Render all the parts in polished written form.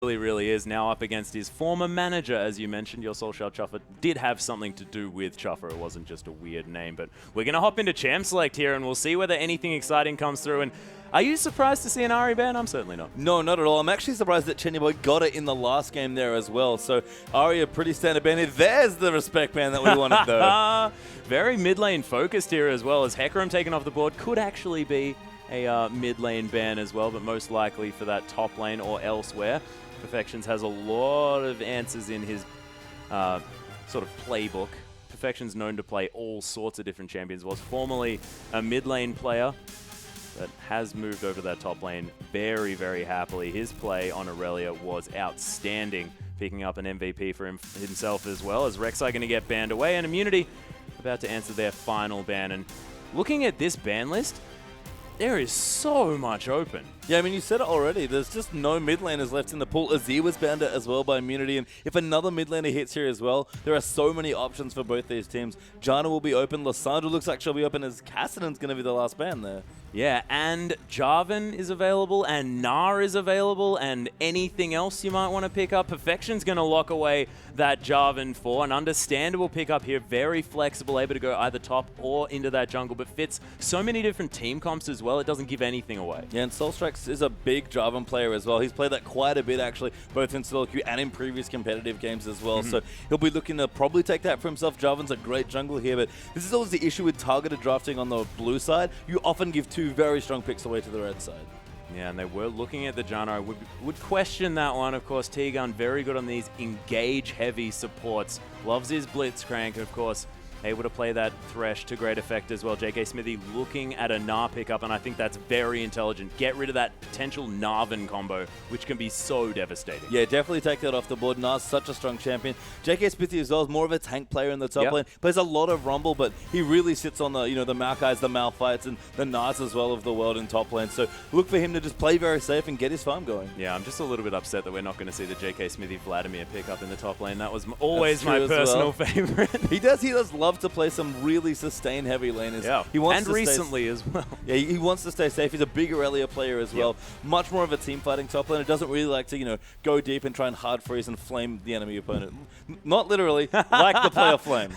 really is. Now up against his former manager, as you mentioned. Your Soulshard Chuffer did have something to do with Chuffer. It wasn't just a weird name. But we're going to hop into Champ Select here, and we'll see whether anything exciting comes through. And are you surprised to see an Ari ban? I'm certainly not. No, not at all. I'm actually surprised that Boy got it in the last game there as well. So Ari, a pretty standard ban. There's the respect ban that we wanted, though. Very mid lane focused here as well, as Hecarim taken off the board could actually be a mid lane ban as well, but most likely for that top lane or elsewhere. Perfections has a lot of answers in his sort of playbook. Perfection's known to play all sorts of different champions, was formerly a mid lane player, but has moved over to that top lane very, very happily. His play on Aurelia was outstanding, picking up an MVP for himself as well, as Rek'Sai going to get banned away, and Immunity about to answer their final ban. And looking at this ban list, there is so much open. Yeah, I mean, you said it already. There's just no mid laners left in the pool. Azir was banned as well by Immunity, and if another mid laner hits here as well, there are so many options for both these teams. Janna will be open. Lissandra looks like she'll be open, as Kassadin's going to be the last ban there. Yeah, and Jarvan is available, and Gnar is available, and anything else you might want to pick up. Perfection's going to lock away that Jarvan for an understandable pickup here. Very flexible, able to go either top or into that jungle, but fits so many different team comps as well, it doesn't give anything away. Yeah, and Soulstrike is a big Jarvan player as well. He's played that quite a bit, actually, both in solo queue and in previous competitive games as well. So he'll be looking to probably take that for himself. Jarvan's a great jungle here, but this is always the issue with targeted drafting on the blue side. You often give two very strong picks away to the red side. Yeah, and they were looking at the Janna. I would question that one. Of course, T-Gun very good on these engage-heavy supports. Loves his Blitzcrank, of course. Able to play that Thresh to great effect as well. JK Smithy looking at a Gnar pickup, and I think that's very intelligent. Get rid of that potential Narvan combo, which can be so devastating. Yeah, definitely take that off the board. Gnar's such a strong champion. JK Smithy as well is more of a tank player in the top lane. Plays a lot of Rumble, but he really sits on the, the Maokais, the Malphites, and the Gnars as well of the world in top lane. So look for him to just play very safe and get his farm going. Yeah, I'm just a little bit upset that we're not going to see the JK Smithy Vladimir pickup in the top lane. That was always my personal favorite. He does love to play some really sustained heavy laners. Yeah, he wants to recently as well. Yeah, he wants to stay safe. He's a big Aurelia player as well. Much more of a team fighting top laner. Doesn't really like to, go deep and try and hard freeze and flame the enemy opponent. Not literally, like the player flame.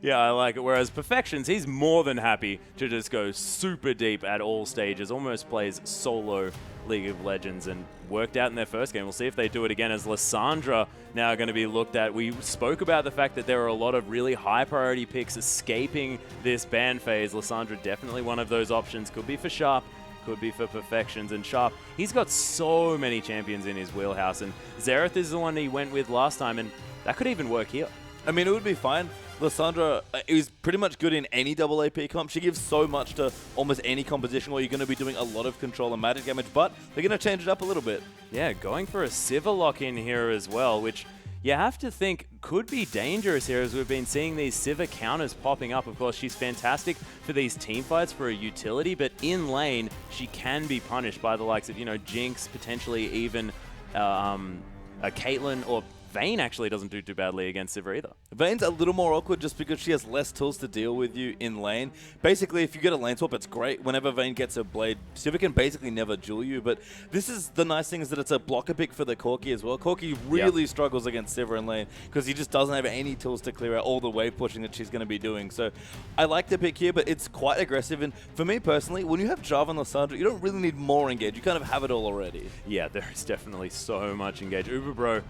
Yeah, I like it. Whereas Perfections, he's more than happy to just go super deep at all stages. Almost plays solo League of Legends, and worked out in their first game. We'll see if they do it again, as Lissandra now going to be looked at. We spoke about the fact that there are a lot of really high priority picks escaping this ban phase. Lissandra definitely one of those options. Could be for Sharp, could be for Perfections, and Sharp, he's got so many champions in his wheelhouse, and Xerath is the one he went with last time, and that could even work here. I mean, it would be fine. Lissandra is pretty much good in any double AP comp. She gives so much to almost any composition where you're going to be doing a lot of control and magic damage, but they're going to change it up a little bit. Yeah, going for a Sivir lock in here as well, which you have to think could be dangerous here, as we've been seeing these Sivir counters popping up. Of course, she's fantastic for these team fights for a utility, but in lane, she can be punished by the likes of, Jinx, potentially even a Caitlyn, or Vayne actually doesn't do too badly against Sivir either. Vayne's a little more awkward just because she has less tools to deal with you in lane. Basically, if you get a lane swap, it's great. Whenever Vayne gets a blade, Sivir can basically never duel you. But this is the nice thing, is that it's a blocker pick for the Corki as well. Corki really struggles against Sivir in lane because he just doesn't have any tools to clear out all the wave pushing that she's going to be doing. So I like the pick here, but it's quite aggressive. And for me personally, when you have Jarvan and Lissandra, you don't really need more engage. You kind of have it all already. Yeah, there is definitely so much engage. Uberbro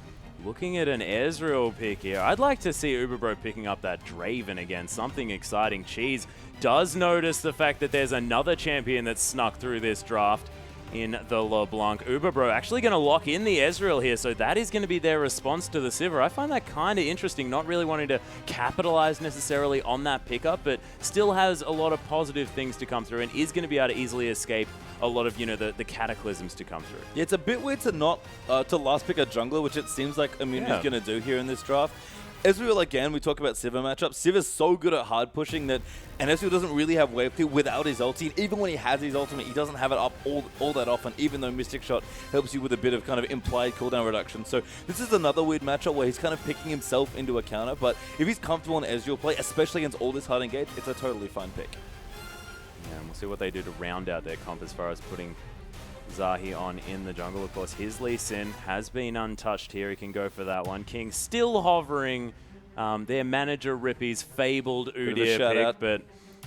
looking at an Ezreal pick here. I'd like to see Uberbro picking up that Draven again. Something exciting. Cheese does notice the fact that there's another champion that's snuck through this draft in the LeBlanc. Uberbro actually going to lock in the Ezreal here, so that is going to be their response to the Sivir. I find that kind of interesting, not really wanting to capitalize necessarily on that pickup, but still has a lot of positive things to come through and is going to be able to easily escape a lot of, the cataclysms to come through. Yeah, it's a bit weird to not to last pick a jungler, which it seems like Immunity's going to do here in this draft. Ezreal, again, we talk about Sivir matchups. Sivir's so good at hard pushing that, and Ezreal doesn't really have wave clear without his ulti. And even when he has his ultimate, he doesn't have it up all that often, even though Mystic Shot helps you with a bit of kind of implied cooldown reduction. So this is another weird matchup where he's kind of picking himself into a counter, but if he's comfortable in Ezreal play, especially against all this hard engage, it's a totally fine pick. Yeah, and we'll see what they do to round out their comp as far as putting Zahi on in the jungle. Of course, his Lee Sin has been untouched here. He can go for that one. King still hovering their manager Rippy's fabled Udyr pick, but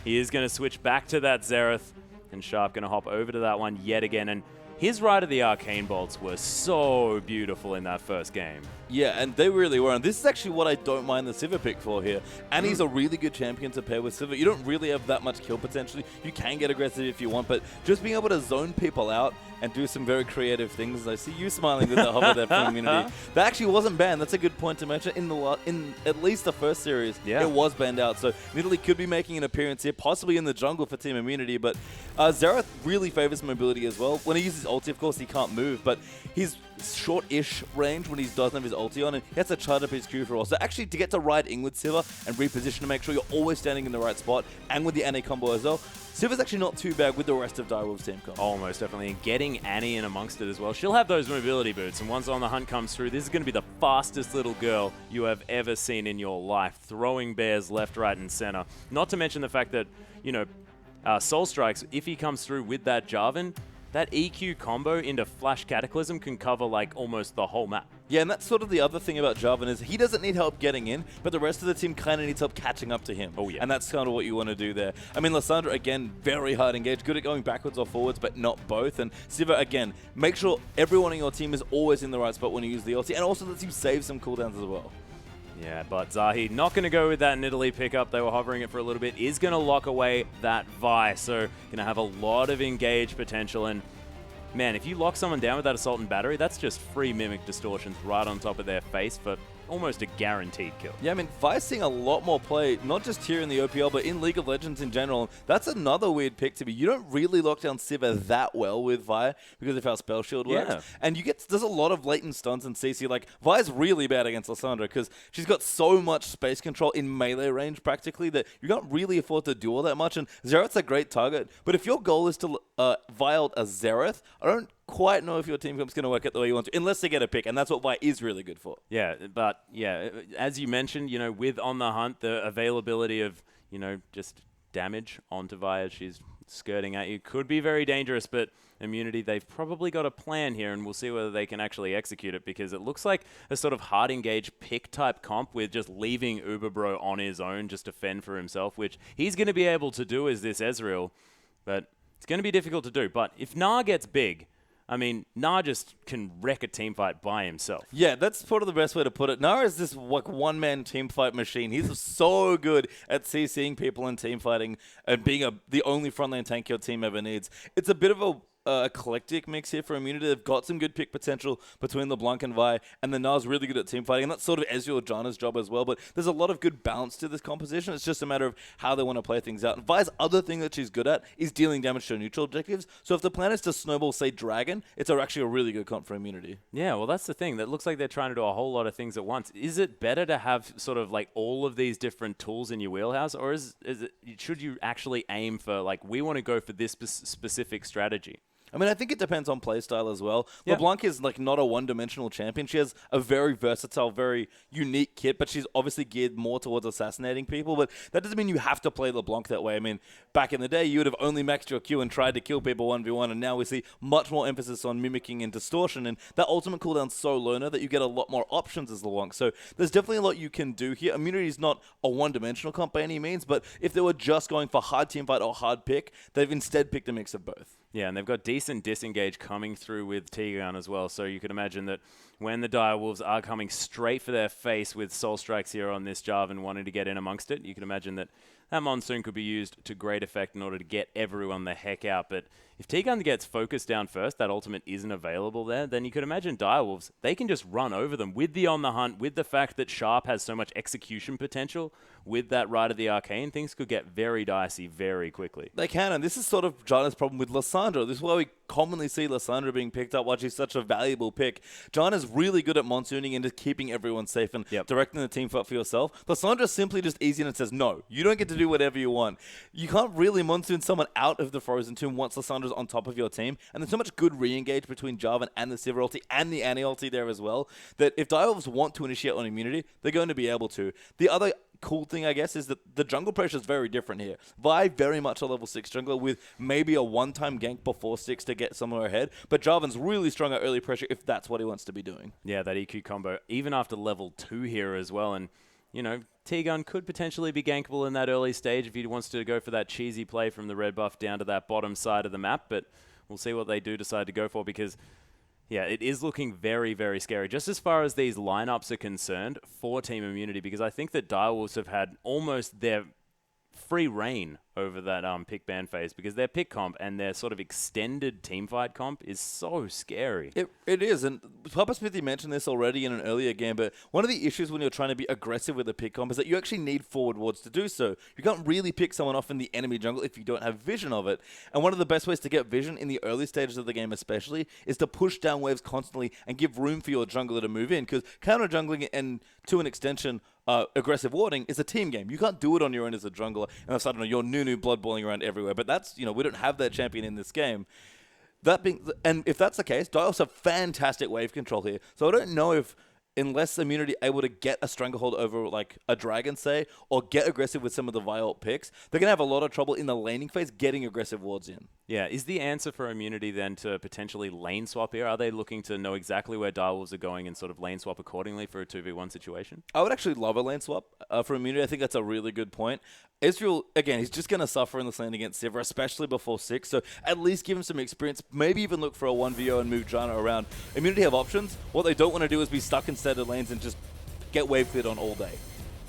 he is going to switch back to that Xerath, and Sharp going to hop over to that one yet again. And his Ride of the Arcane Bolts were so beautiful in that first game. Yeah, and they really were. And this is actually what I don't mind the Sivir pick for here. And he's a really good champion to pair with Sivir. You don't really have that much kill potential. You can get aggressive if you want, but just being able to zone people out and do some very creative things. I see you smiling with the hover there from Immunity. That actually wasn't banned. That's a good point to mention. In at least the first series, it was banned out. So Nidalee could be making an appearance here, possibly in the jungle for Team Immunity. But Xerath really favors mobility as well. When he uses ulti, of course, he can't move, but he's short-ish range when he doesn't have his ulti on, and he has to charge up his Q for all. So actually, to get to ride in with Sivir and reposition to make sure you're always standing in the right spot, and with the Annie combo as well, Sivir's actually not too bad with the rest of Direwolf's team combo. Oh, most definitely. And getting Annie in amongst it as well. She'll have those mobility boots, and once On the Hunt comes through, this is going to be the fastest little girl you have ever seen in your life, throwing bears left, right, and center. Not to mention the fact that, you know, Soul Strikes, if he comes through with that Jarvan, that EQ combo into Flash Cataclysm can cover like almost the whole map. Yeah, and that's sort of the other thing about Jarvan is he doesn't need help getting in, but the rest of the team kind of needs help catching up to him. Oh, yeah. And that's kind of what you want to do there. I mean, Lissandra, again, very hard engaged, good at going backwards or forwards, but not both. And Sivir, again, make sure everyone on your team is always in the right spot when you use the ulti, and also lets you save some cooldowns as well. Yeah, but Zahi not going to go with that Nidalee pickup. They were hovering it for a little bit. Is going to lock away that Vi, so going to have a lot of engage potential. And man, if you lock someone down with that Assault and Battery, that's just free Mimic Distortions right on top of their face for almost a guaranteed kill. Yeah, I mean, Vi's seeing a lot more play, not just here in the OPL, but in League of Legends in general. That's another weird pick to me. You don't really lock down Sivir that well with Vi because of how Spell Shield works. Yeah. And there's a lot of latent stuns in CC. Like, Vi's really bad against Lissandra because she's got so much space control in melee range practically that you can't really afford to do all that much. And Xerath's a great target. But if your goal is to Vi ult a Xerath, I don't quite know if your team comp's going to work out the way you want to, unless they get a pick, and that's what Vi is really good for. Yeah, but yeah, as you mentioned, you know, with On the Hunt, the availability of, you know, just damage onto Vi as she's skirting at you could be very dangerous, but Immunity, they've probably got a plan here, and we'll see whether they can actually execute it, because it looks like a sort of hard engage pick type comp with just leaving Uberbro on his own just to fend for himself, which he's going to be able to do as this Ezreal, but it's going to be difficult to do. But if Gnar gets big, I mean, Gnar just can wreck a team fight by himself. Yeah, that's sort of the best way to put it. Gnar is this like one-man team fight machine. He's so good at CCing people and team fighting and being the only frontline tank your team ever needs. It's a bit of a eclectic mix here for Immunity. They've got some good pick potential between LeBlanc and Vi, and then Gnar's really good at team fighting, and that's sort of Ezreal Janna's job as well, but there's a lot of good balance to this composition. It's just a matter of how they want to play things out. And Vi's other thing that she's good at is dealing damage to neutral objectives, so if the plan is to snowball, say, Dragon, it's actually a really good comp for Immunity. Yeah, well, that's the thing. That looks like they're trying to do a whole lot of things at once. Is it better to have sort of like all of these different tools in your wheelhouse, or should you actually aim for, like, we want to go for this specific strategy? I mean, I think it depends on playstyle as well. Yeah. LeBlanc is like not a one-dimensional champion. She has a very versatile, very unique kit, but she's obviously geared more towards assassinating people. But that doesn't mean you have to play LeBlanc that way. I mean, back in the day, you would have only maxed your Q and tried to kill people 1v1, and now we see much more emphasis on mimicking and distortion, and that ultimate cooldown's so low now that you get a lot more options as LeBlanc. So there's definitely a lot you can do here. Immunity is not a one-dimensional comp by any means, but if they were just going for hard teamfight or hard pick, they've instead picked a mix of both. Yeah, and they've got decent disengage coming through with T-Gun as well, so you can imagine that when the Direwolves are coming straight for their face with Soul Strikes here on this Jarvan wanting to get in amongst it, you can imagine that that Monsoon could be used to great effect in order to get everyone the heck out. But if T-Gun gets focused down first, that ultimate isn't available there, then you could imagine Direwolves, they can just run over them with the On the Hunt, with the fact that Sharp has so much execution potential with that Rite of the Arcane. Things could get very dicey very quickly. They can, and this is sort of Janna's problem with Lissandra. This is why we commonly see Lissandra being picked up, why she's such a valuable pick. Janna's really good at monsooning and just keeping everyone safe and directing the team fight for yourself. Lissandra's simply just easy and says, no, you don't get to do whatever you want. You can't really monsoon someone out of the Frozen Tomb once Lissandra's on top of your team, and there's so much good re-engage between Jarvan and the Sivir ulti and the Annie ulti there as well, that if Direwolves want to initiate on Immunity, they're going to be able to. The other cool thing, I guess, is that the jungle pressure is very different here. Vi very much a level 6 jungler with maybe a one-time gank before 6 to get somewhere ahead, but Jarvan's really strong at early pressure if that's what he wants to be doing. Yeah, that EQ combo, even after level 2 here as well. And, you know, T-Gun could potentially be gankable in that early stage if he wants to go for that cheesy play from the red buff down to that bottom side of the map, but we'll see what they do decide to go for because, yeah, it is looking very, very scary. Just as far as these lineups are concerned for Team Immunity, because I think that Direwolves have had almost their free reign over that pick ban phase because their pick comp and their sort of extended teamfight comp is so scary. It is, and Papa Smithy mentioned this already in an earlier game, but one of the issues when you're trying to be aggressive with a pick comp is that you actually need forward wards to do so. You can't really pick someone off in the enemy jungle if you don't have vision of it, and one of the best ways to get vision in the early stages of the game especially is to push down waves constantly and give room for your jungler to move in, because counter jungling and to an extension aggressive warding is a team game. You can't do it on your own as a jungler and suddenly you're Nunu blood boiling around everywhere. But that's, you know, we don't have that champion in this game. And if that's the case, Dials have fantastic wave control here. So I don't know if, unless Immunity able to get a stranglehold over like a dragon, say, or get aggressive with some of the Viol picks, they're going to have a lot of trouble in the laning phase getting aggressive wards in. Yeah, is the answer for Immunity then to potentially lane swap here? Are they looking to know exactly where Direwolves are going and sort of lane swap accordingly for a 2v1 situation? I would actually love a lane swap for Immunity. I think that's a really good point. Israel, again, he's just going to suffer in this lane against Sivir, especially before 6, so at least give him some experience. Maybe even look for a 1v0 and move Janna around. Immunity have options. What they don't want to do is be stuck in standard lanes and just get wave cleared on all day.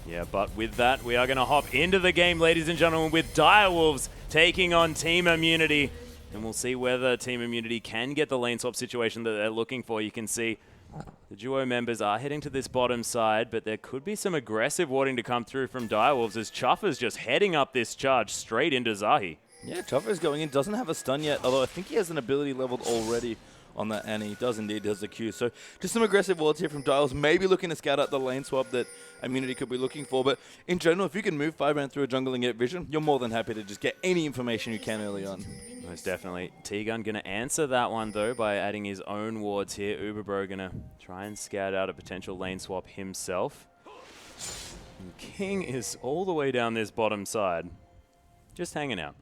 Yeah, but with that, we are going to hop into the game, ladies and gentlemen, with Direwolves taking on Team Immunity. And we'll see whether Team Immunity can get the lane swap situation that they're looking for. You can see the duo members are heading to this bottom side, but there could be some aggressive warding to come through from Direwolves as Chuffer's just heading up this charge straight into Zahi. Yeah, Chuffer's going in, doesn't have a stun yet, although I think he has an ability leveled already on that, and he does indeed, has a Q. So just some aggressive wards here from Dials, maybe looking to scout out the lane swap that Immunity could be looking for. But in general, if you can move 5 round through a jungle and get vision, you're more than happy to just get any information you can early on. Most definitely. T-Gun going to answer that one, though, by adding his own wards here. Uberbro going to try and scout out a potential lane swap himself. And King is all the way down this bottom side, just hanging out.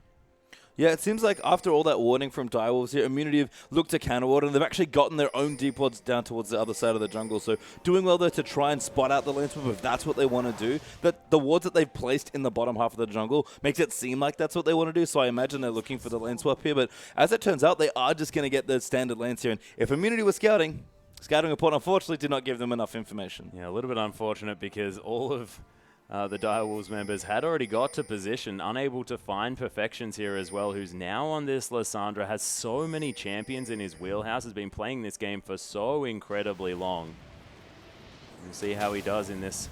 Yeah, it seems like after all that warning from Direwolves here, Immunity have looked to counter ward, and they've actually gotten their own deep wards down towards the other side of the jungle. So doing well there to try and spot out the lane swap if that's what they want to do. That the wards that they've placed in the bottom half of the jungle makes it seem like that's what they want to do. So I imagine they're looking for the lane swap here. But as it turns out, they are just going to get the standard lanes here. And if Immunity was scouting report unfortunately did not give them enough information. Yeah, a little bit unfortunate because all of the Direwolves members had already got to position, unable to find Perfections here as well, who's now on this Lissandra, has so many champions in his wheelhouse, has been playing this game for so incredibly long. We'll see how he does in this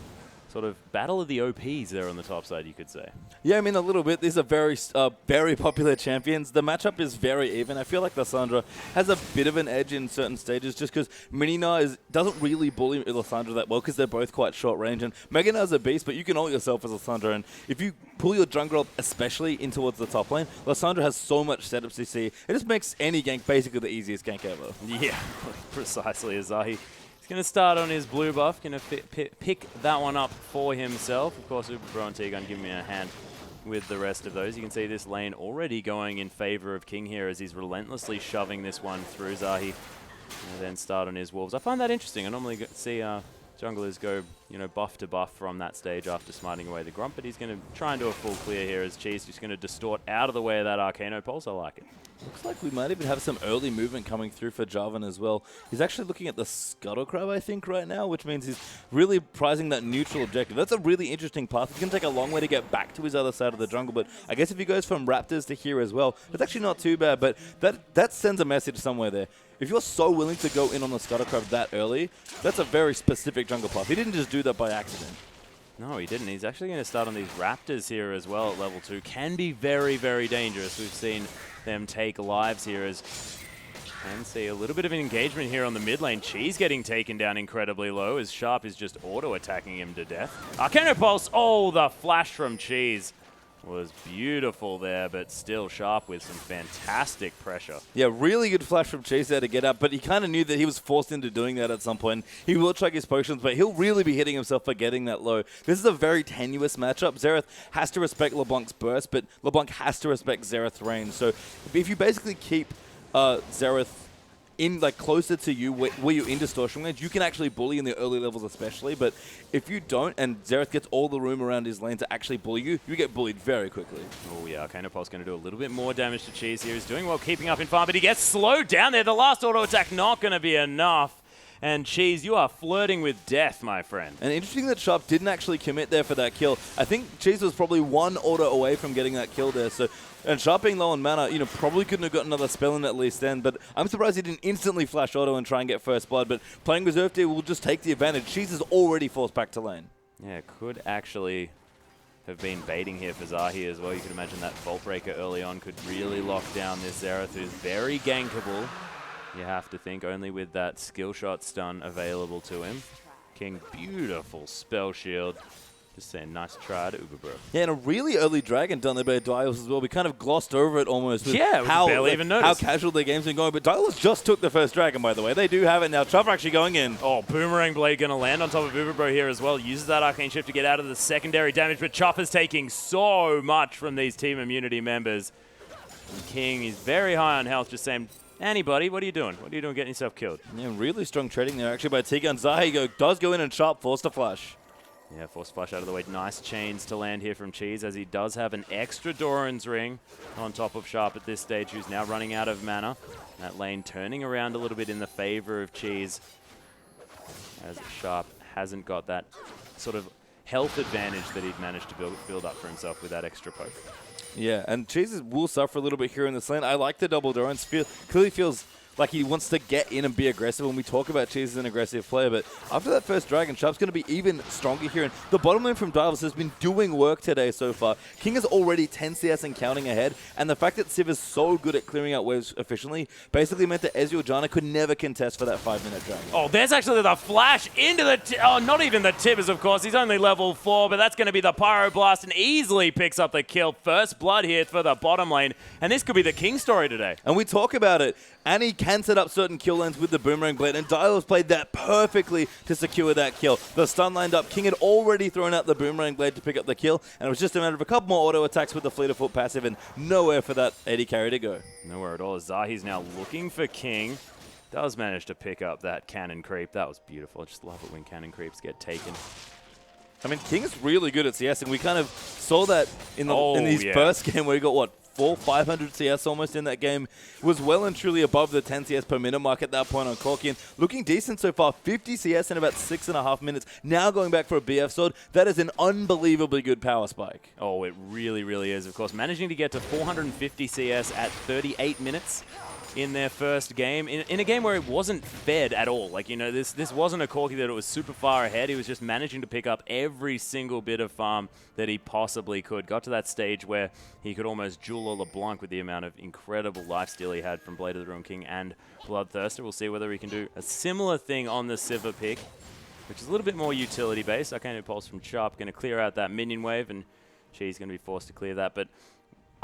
sort of battle of the OPs there on the top side, you could say. Yeah, I mean, a little bit. These are very popular champions. The matchup is very even. I feel like Lissandra has a bit of an edge in certain stages just because Minina doesn't really bully Lissandra that well because they're both quite short range. And Meganar's a beast, but you can ult yourself as Lissandra. And if you pull your jungler up, especially in towards the top lane, Lissandra has so much setup CC. It just makes any gank basically the easiest gank ever. Yeah, precisely. Azahi going to start on his blue buff, going to pick that one up for himself. Of course, Uberbro and T-Gun giving me a hand with the rest of those. You can see this lane already going in favor of King here as he's relentlessly shoving this one through Zahi. And then start on his wolves. I find that interesting. I normally see junglers go, buff to buff from that stage after smiting away the Grump, but he's going to try and do a full clear here as Cheese just going to distort out of the way of that Arcano Pulse. I like it. Looks like we might even have some early movement coming through for Jarvan as well. He's actually looking at the Scuttle Crab, I think, right now, which means he's really prizing that neutral objective. That's a really interesting path. It's going to take a long way to get back to his other side of the jungle, but I guess if he goes from Raptors to here as well, it's actually not too bad, but that sends a message somewhere there. If you're so willing to go in on the Scuttle Crab that early, that's a very specific jungle path. He didn't just do that by accident. No, he didn't. He's actually going to start on these Raptors here as well at level 2. Can be very, very dangerous. We've seen them take lives here as can see a little bit of an engagement here on the mid lane. Cheese getting taken down incredibly low as Sharp is just auto-attacking him to death. Arcano Pulse, oh, the flash from Cheese. was beautiful there, but still Sharp with some fantastic pressure. Yeah, really good flash from Chase there to get up, but he kind of knew that he was forced into doing that at some point. He will check his potions, but he'll really be hitting himself for getting that low. This is a very tenuous matchup. Xerath has to respect LeBlanc's burst, but LeBlanc has to respect Xerath's range. So if you basically keep Xerath in closer to you where you're in distortion range, you can actually bully in the early levels especially, but if you don't and Xerath gets all the room around his lane to actually bully you, you get bullied very quickly. Oh yeah, Arcana Pulse going to do a little bit more damage to Cheese here. He's doing well keeping up in farm, but he gets slowed down there. The last auto attack not going to be enough. And Cheese, you are flirting with death, my friend. And interesting that Sharp didn't actually commit there for that kill. I think Cheese was probably one auto away from getting that kill there. So, and Sharp being low on mana, probably couldn't have got another spell in at least then. But I'm surprised he didn't instantly flash auto and try and get first blood. But playing Reserve Tier will just take the advantage. Cheese is already forced back to lane. Yeah, could actually have been baiting here for Zahi as well. You could imagine that Vault Breaker early on could really lock down this Xerath, who's very gankable. You have to think only with that skill shot stun available to him. King, beautiful spell shield. Just saying, nice try to Uber Bro. Yeah, and a really early dragon done there by Dials as well. We kind of glossed over it almost with barely even noticed how casual their game's been going. But Dials just took the first dragon, by the way. They do have it now. Chubb actually going in. Oh, Boomerang Blade going to land on top of Uber Bro here as well. Uses that Arcane Shift to get out of the secondary damage, but Chopper's taking so much from these team immunity members. And King is very high on health, just saying, anybody, what are you doing? What are you doing getting yourself killed? Yeah, really strong trading there actually by Tiga. And Zahi does go in and Sharp forced a flash. Yeah, forced flash out of the way. Nice chains to land here from Cheese, as he does have an extra Doran's Ring on top of Sharp at this stage, who's now running out of mana. That lane turning around a little bit in the favor of Cheese, as Sharp hasn't got that sort of health advantage that he'd managed to build up for himself with that extra poke. Yeah, and Cheese will suffer a little bit here in this lane. I like the double Doran's. Clearly feels like he wants to get in and be aggressive when we talk about Cheese as an aggressive player. But after that first dragon, Sharp's going to be even stronger here. And the bottom lane from Dials has been doing work today so far. King is already 10 CS and counting ahead. And the fact that Civ is so good at clearing out waves efficiently basically meant that Ezreal Janna could never contest for that 5-minute dragon. Oh, there's actually the flash into the... oh, not even the Tibbers, of course. He's only level 4, but that's going to be the Pyroblast and easily picks up the kill. First blood here for the bottom lane. And this could be the King story today. And we talk about it. Annie can set up certain kill lanes with the Boomerang Blade, and Dials played that perfectly to secure that kill. The stun lined up. King had already thrown out the Boomerang Blade to pick up the kill, and it was just a matter of a couple more auto attacks with the Fleet of Foot passive, and nowhere for that AD carry to go. Nowhere at all. Zahi's now looking for King. Does manage to pick up that cannon creep. That was beautiful. I just love it when cannon creeps get taken. I mean, King is really good at CS, and we kind of saw that in his first game where he got, what, 500 CS almost in that game. Was well and truly above the 10 CS per minute mark at that point on Corkian. Looking decent so far, 50 CS in about 6.5 minutes. Now going back for a BF sword. That is an unbelievably good power spike. Oh, it really, really is. Of course, managing to get to 450 CS at 38 minutes in their first game, in a game where it wasn't fed at all. Like, this wasn't a Corki that it was super far ahead. He was just managing to pick up every single bit of farm that he possibly could. Got to that stage where he could almost duel a LeBlanc with the amount of incredible lifesteal he had from Blade of the Ruined King and Bloodthirster. We'll see whether he can do a similar thing on the Sivir pick, which is a little bit more utility-based. Arcane Pulse from Sharp going to clear out that minion wave, and Cheese going to be forced to clear that. But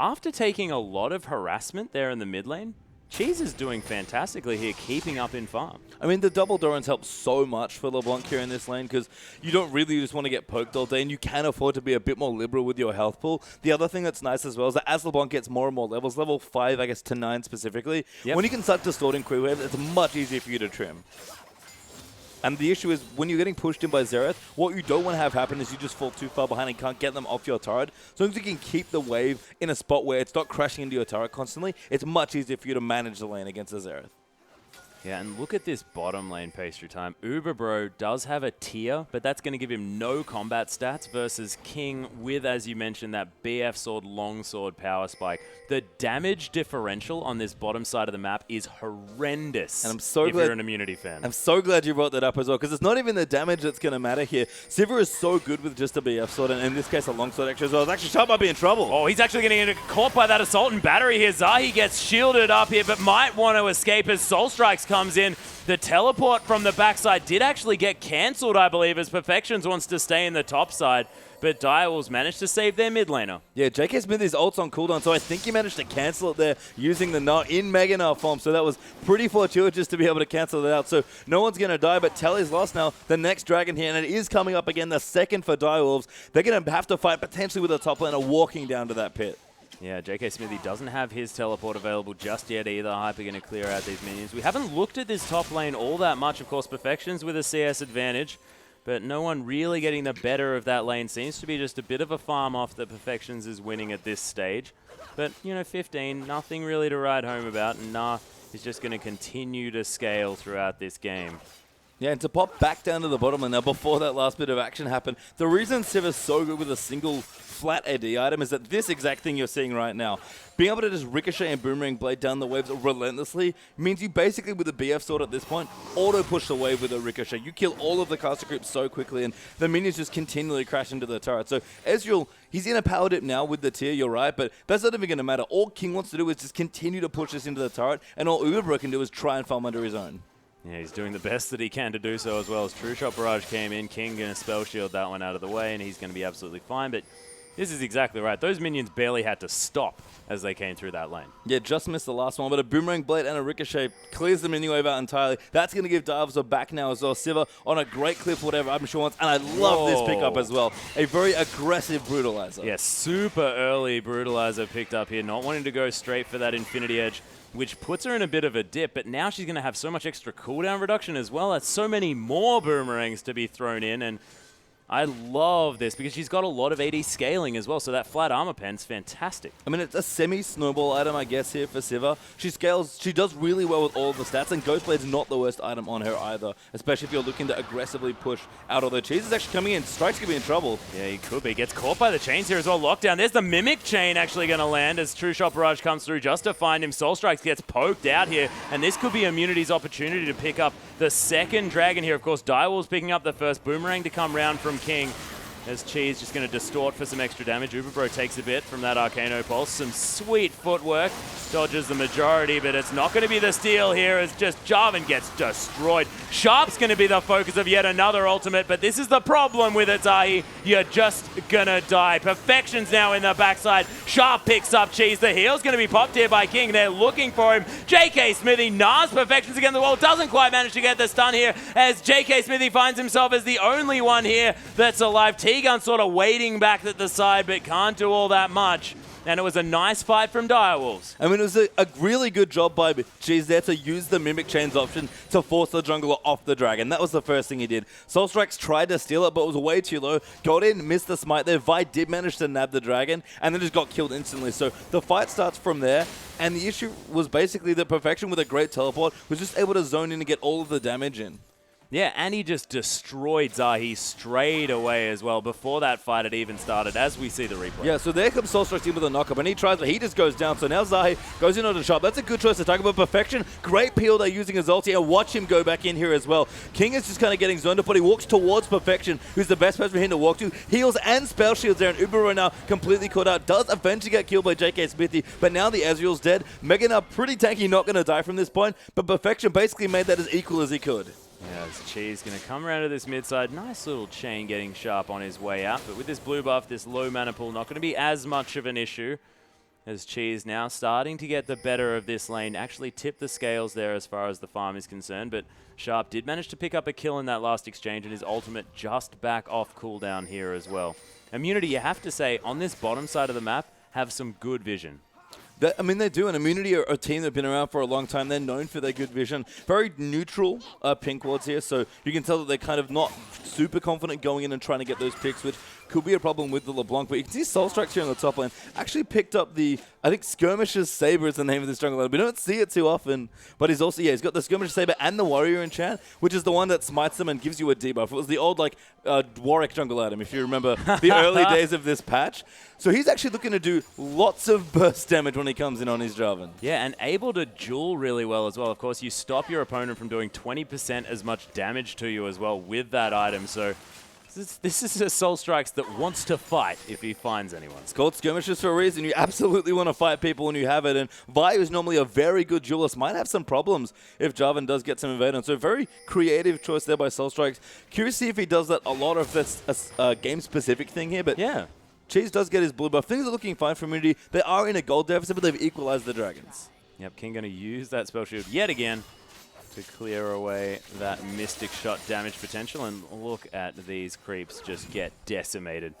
after taking a lot of harassment there in the mid lane, Cheese is doing fantastically here, keeping up in farm. I mean, the double Dorans help so much for LeBlanc here in this lane because you don't really just want to get poked all day, and you can afford to be a bit more liberal with your health pool. The other thing that's nice as well is that as LeBlanc gets more and more levels, level 5, I guess, to 9 specifically, when you can start distorting Queer Wave, it's much easier for you to trim. And the issue is, when you're getting pushed in by Xerath, what you don't want to have happen is you just fall too far behind and can't get them off your turret. So long as you can keep the wave in a spot where it's not crashing into your turret constantly, it's much easier for you to manage the lane against the Xerath. Yeah, and look at this bottom lane pastry time. Uber Bro does have a tier, but that's going to give him no combat stats versus King with, as you mentioned, that BF sword, longsword power spike. The damage differential on this bottom side of the map is horrendous. And I'm so if glad you're an immunity fan. I'm so glad you brought that up as well, because it's not even the damage that's going to matter here. Sivir is so good with just a BF sword, and in this case a longsword extra as well. It's actually Sharp might be in trouble. Oh, he's actually going to get caught by that assault and battery here. Zahi gets shielded up here, but might want to escape as Soul Strike's comes in. The teleport from the backside did actually get cancelled, I believe, as Perfections wants to stay in the top side. But Direwolves managed to save their mid laner. Yeah, JK Smithy's ult's on cooldown, so I think he managed to cancel it there using the Gnar in Mega Gnar form. So that was pretty fortuitous to be able to cancel it out. So no one's going to die, but Tally's lost now. The next dragon here, and it is coming up again, the second for Direwolves. They're going to have to fight potentially with a top laner walking down to that pit. Yeah, JK Smithy doesn't have his teleport available just yet either. Hyper going to clear out these minions. We haven't looked at this top lane all that much. Of course, Perfections with a CS advantage, but no one really getting the better of that lane. Seems to be just a bit of a farm off that Perfections is winning at this stage. But, you know, 15, nothing really to write home about. And Gnar is just going to continue to scale throughout this game. Yeah, and to pop back down to the bottom lane now before that last bit of action happened, the reason Civ is so good with a single flat AD item is that this exact thing you're seeing right now, being able to just ricochet and boomerang blade down the waves relentlessly means you basically, with a BF sword at this point, auto-push the wave with a ricochet. You kill all of the caster creeps so quickly, and the minions just continually crash into the turret. So Ezreal, he's in a power dip now with the tier, you're right, but that's not even going to matter. All King wants to do is just continue to push this into the turret, and all Uberbro can do is try and farm under his own. Yeah, he's doing the best that he can to do so, as well as True Shot Barrage came in. King going to spell shield that one out of the way, and he's going to be absolutely fine. But this is exactly right. Those minions barely had to stop as they came through that lane. Yeah, just missed the last one, but a boomerang blade and a ricochet clears the mini wave out entirely. That's going to give Divers a back now as well. Siva on a great clip, whatever I'm sure wants, and I love this pickup as well. A very aggressive brutalizer. Yeah, super early brutalizer picked up here, not wanting to go straight for that Infinity Edge, which puts her in a bit of a dip, but now she's going to have so much extra cooldown reduction as well. That's so many more boomerangs to be thrown in, and I love this because she's got a lot of AD scaling as well, so that flat armor pen's fantastic. I mean, it's a semi-snowball item, I guess, here for Siva. She scales, she does really well with all of the stats, and Ghostblade's not the worst item on her either, especially if you're looking to aggressively push out. Although Cheese is actually coming in, Strike's going to be in trouble. Yeah, he could be. Gets caught by the chains here as well. Lockdown. There's the Mimic Chain actually going to land as True Shot Barrage comes through just to find him. Soul Strikes gets poked out here, and this could be Immunity's opportunity to pick up the second dragon here. Of course, Direwolves picking up the first boomerang to come round from King, as Cheese just going to distort for some extra damage. Uberbro takes a bit from that Arcano Pulse. Some sweet footwork. Dodges the majority, but it's not going to be the steal here as just Jarvan gets destroyed. Sharp's going to be the focus of yet another ultimate, but this is the problem with it, Zahi. You're just going to die. Perfection's now in the backside. Sharp picks up Cheese. The heal's going to be popped here by King. They're looking for him. JK Smithy, Nas Perfections against the wall. Doesn't quite manage to get the stun here as JK Smithy finds himself as the only one here that's alive. T-Gun sort of waiting back at the side, but can't do all that much. And it was a nice fight from Direwolves. I mean, it was a really good job by Cheese there to use the Mimic Chains option to force the jungler off the dragon. That was the first thing he did. Soul Strikes tried to steal it, but it was way too low. Got in, missed the smite there. Vi did manage to nab the dragon, and then just got killed instantly. So the fight starts from there, and the issue was basically that Perfection with a great teleport was just able to zone in and get all of the damage in. Yeah, and he just destroyed Zahi straight away as well before that fight had even started, as we see the replay. Yeah, so there comes Soul Strikes in with a knock-up, and he tries, but he just goes down. So now Zahi goes in on the Sharp. That's a good choice to target, but Perfection, great peel there using his ulti, and watch him go back in here as well. King is just kind of getting zoned up, but he walks towards Perfection, who's the best person for him to walk to. Heals and spell shields there, and Uber now completely caught out. Does eventually get killed by JK Smithy, but now the Ezreal's dead. Mega Gnar pretty tanky, not going to die from this point, but Perfection basically made that as equal as he could. Yeah, as Cheese going to come around to this mid side. Nice little chain getting Sharp on his way out. But with this blue buff, this low mana pool, not going to be as much of an issue. As Cheese now starting to get the better of this lane. Actually tip the scales there as far as the farm is concerned. But Sharp did manage to pick up a kill in that last exchange. And his ultimate just back off cooldown here as well. Immunity, you have to say, on this bottom side of the map, have some good vision. I mean, they do. And Immunity are a team that have been around for a long time. They're known for their good vision. Very neutral pink wards here, so you can tell that they're kind of not super confident going in and trying to get those picks, which could be a problem with the LeBlanc. But you can see Soul Strikes here on the top lane actually picked up the, I think, Skirmisher's Saber is the name of this jungle lane. We don't see it too often, but he's also, yeah, he's got the Skirmisher's Saber and the Warrior enchant, which is the one that smites them and gives you a debuff. It was the old, like, Warwick jungle item, if you remember the early days of this patch. So he's actually looking to do lots of burst damage when he comes in on his Jarvan. Yeah, and able to duel really well as well. Of course, you stop your opponent from doing 20% as much damage to you as well with that item. So This is a Soul Strikes that wants to fight if he finds anyone. It's called skirmishes for a reason. You absolutely want to fight people when you have it. And Vi, who's normally a very good duelist, might have some problems if Jarvan does get some invade on. So very creative choice there by Soul Strikes. Curious to see if he does that a lot, or if that's a game-specific thing here. But yeah, Cheese does get his blue buff. Things are looking fine for Immunity. They are in a gold deficit, but they've equalized the Dragons. Yep, King going to use that spell shield yet again to clear away that Mystic Shot damage potential. And look at these creeps just get decimated.